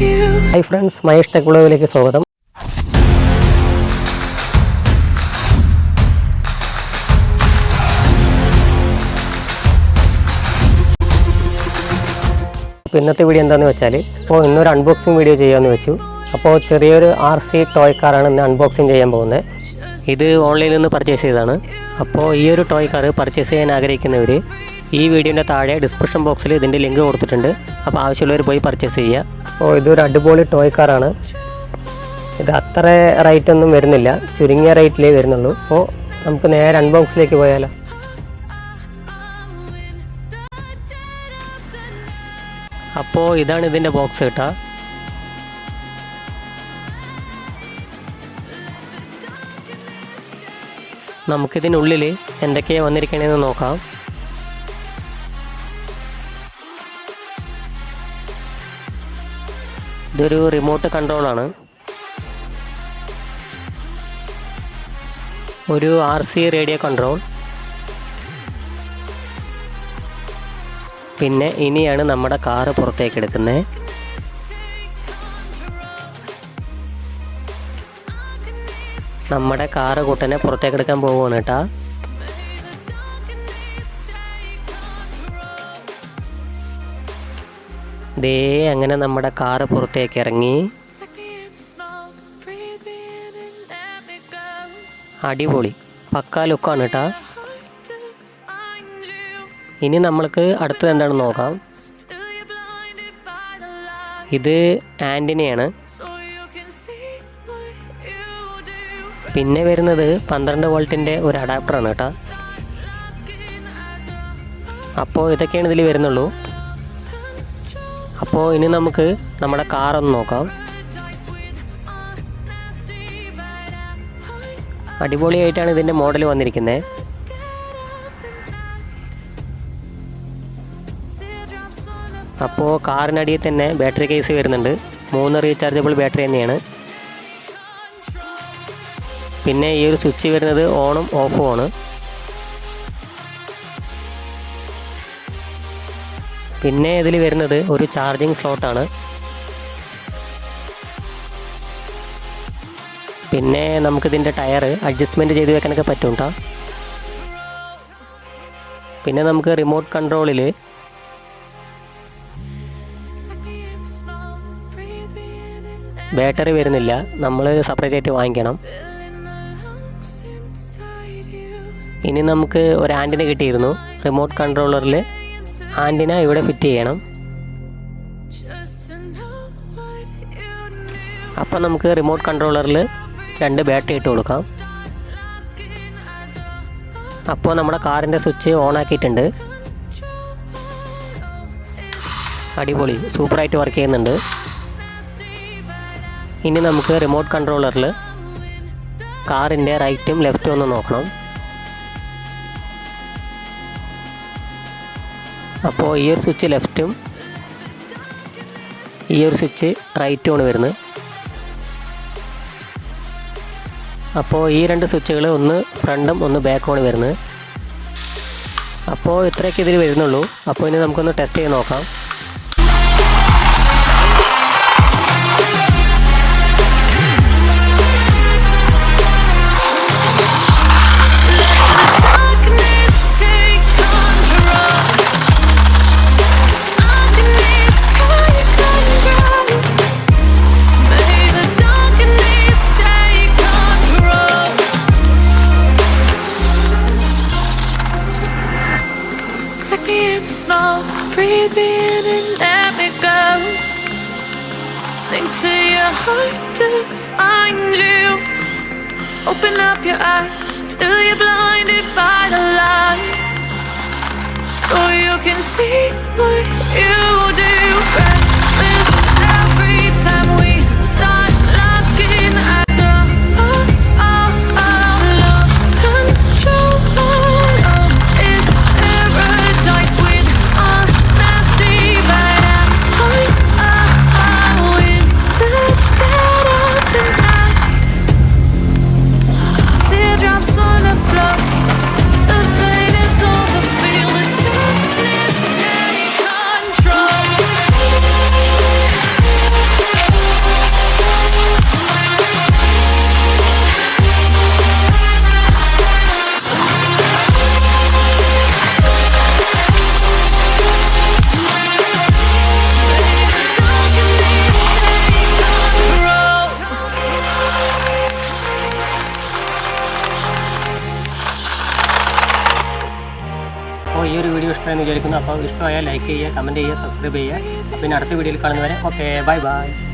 Hi friends, MAHESH Tech Vlogയിലേക്ക് സ്വാഗതം. ഇന്നത്തെ video എന്താണെന്ന് വെച്ചാൽ ഇന്നൊരു അൺബോക്സിംഗ് വീഡിയോ ചെയ്യാമെന്ന് വെച്ചു. അപ്പോൾ ചെറിയൊരു RC ടോയ് കാറാണ് ഇന്ന് അൺബോക്സിംഗ് ചെയ്യാൻ പോകുന്നത്. ഇത് ഓൺലൈനിൽ നിന്ന് പർച്ചേസ് ചെയ്തതാണ്. അപ്പോൾ ഈ ഒരു ടോയ് കാർ പർച്ചേസ് ചെയ്യാൻ ആഗ്രഹിക്കുന്നവർ ഈ വീഡിയോൻ്റെ താഴെ ഡിസ്ക്രിപ്ഷൻ ബോക്സിൽ ഇതിൻ്റെ ലിങ്ക് കൊടുത്തിട്ടുണ്ട്. അപ്പോൾ ആവശ്യമുള്ളവർ പോയി പർച്ചേസ് ചെയ്യുക. അപ്പോൾ ഇതൊരു അടിപൊളി ടോയ് കാറാണ്. ഇത് അത്ര റേറ്റ് ഒന്നും വരുന്നില്ല, ചുരുങ്ങിയ റേറ്റിലേ വരുന്നുള്ളൂ. അപ്പോൾ നമുക്ക് നേരെ അൺബോക്സിലേക്ക് പോയാലോ. അപ്പോൾ ഇതാണ് ഇതിൻ്റെ ബോക്സ് കേട്ടോ. നമുക്കിതിനുള്ളിൽ എന്തൊക്കെയാണ് വന്നിരിക്കണതെന്ന് നോക്കാം. ഇതൊരു റിമോട്ട് കൺട്രോളാണ്. ഒരു RC റേഡിയോ കൺട്രോൾ. പിന്നെ ഇനിയാണ് നമ്മുടെ കാറ് പുറത്തേക്ക് എടുക്കുന്നത്. നമ്മുടെ കാറ് കൂട്ടനെ പുറത്തേക്ക് എടുക്കാൻ പോവുകയാണ് കേട്ടോ. ദേ അങ്ങനെ നമ്മുടെ കാറ് പുറത്തേക്ക് ഇറങ്ങി. അടിപൊളി പക്കാ ലുക്കാണ് കേട്ടോ. ഇനി നമ്മൾക്ക് അടുത്തത് എന്താണെന്ന് നോക്കാം. ഇത് ആൻറ്റിനയാണ്. പിന്നെ വരുന്നത് 12 വോൾട്ടിൻ്റെ ഒരു അഡാപ്റ്ററാണ് കേട്ടോ. അപ്പോൾ ഇതൊക്കെയാണ് ഇതിൽ വരുന്നുള്ളൂ. അപ്പോൾ ഇനി നമുക്ക് നമ്മുടെ കാറൊന്ന് നോക്കാം. അടിപൊളിയായിട്ടാണ് ഇതിൻ്റെ മോഡൽ വന്നിരിക്കുന്നത്. അപ്പോൾ കാറിനടിയിൽ തന്നെ ബാറ്ററി കേസ് വരുന്നുണ്ട്. 3 റീചാർജബിൾ ബാറ്ററി തന്നെയാണ്. പിന്നെ ഈ ഒരു സ്വിച്ച് വരുന്നത് ഓണും ഓഫും ആണ്. പിന്നെ ഇതിൽ വരുന്നത് ഒരു ചാർജിങ് സ്ലോട്ടാണ്. പിന്നെ നമുക്കിതിൻ്റെ ടയർ അഡ്ജസ്റ്റ്മെൻറ്റ് ചെയ്ത് വെക്കാനൊക്കെ പറ്റും കേട്ടോ. പിന്നെ നമുക്ക് റിമോട്ട് കൺട്രോളിൽ ബാറ്ററി വരുന്നില്ല, നമ്മൾ സെപ്പറേറ്റ് ആയിട്ട് വാങ്ങിക്കണം. ഇനി നമുക്ക് ഒരു ആൻറ്റിന കിട്ടിയിരുന്നു. റിമോട്ട് കൺട്രോളറിൽ ആൻറ്റിന ഇവിടെ ഫിറ്റ് ചെയ്യണം. അപ്പോൾ നമുക്ക് റിമോട്ട് കൺട്രോളറിൽ 2 ബാറ്ററി ഇട്ട് കൊടുക്കാം. അപ്പോൾ നമ്മുടെ കാറിൻ്റെ സ്വിച്ച് ഓൺ ആക്കിയിട്ടുണ്ട്. അടിപൊളി സൂപ്പറായിട്ട് വർക്ക് ചെയ്യുന്നുണ്ട്. ഇനി നമുക്ക് റിമോട്ട് കൺട്രോളറിൽ കാറിൻ്റെ റൈറ്റും ലെഫ്റ്റും ഒന്ന് നോക്കണം. അപ്പോൾ ഈ ഒരു സ്വിച്ച് ലെഫ്റ്റും ഈ ഒരു സ്വിച്ച് റൈറ്റുമാണ് വരുന്നത്. അപ്പോൾ ഈ 2 സ്വിച്ചുകൾ ഒന്ന് ഫ്രണ്ടും ഒന്ന് ബാക്കുമാണ് വരുന്നത്. അപ്പോൾ ഇത്രയൊക്കെ ഇതിൽ വരുന്നുള്ളൂ. അപ്പോൾ ഇനി നമുക്കൊന്ന് ടെസ്റ്റ് ചെയ്ത് നോക്കാം. Smoke, breathe me in and let me go. Sink to your heart to find you. Open up your eyes till you're blinded by the lies, so you can see what you do. Restless every time we start looking at lost control. On the floor, the pain is over. Feel the darkness take control. അപ്പോൾ ഈ ഒരു video ഇഷ്ടമായെന്ന് വിചാരിക്കുന്നു. അപ്പോൾ ഇഷ്ടമായാൽ like ചെയ്യുക, comment ചെയ്യുക, subscribe ചെയ്യുക. പിന്നെ അടുത്ത വീഡിയോയിൽ കാണുന്നവരെ ഓക്കെ, ബൈ ബൈ.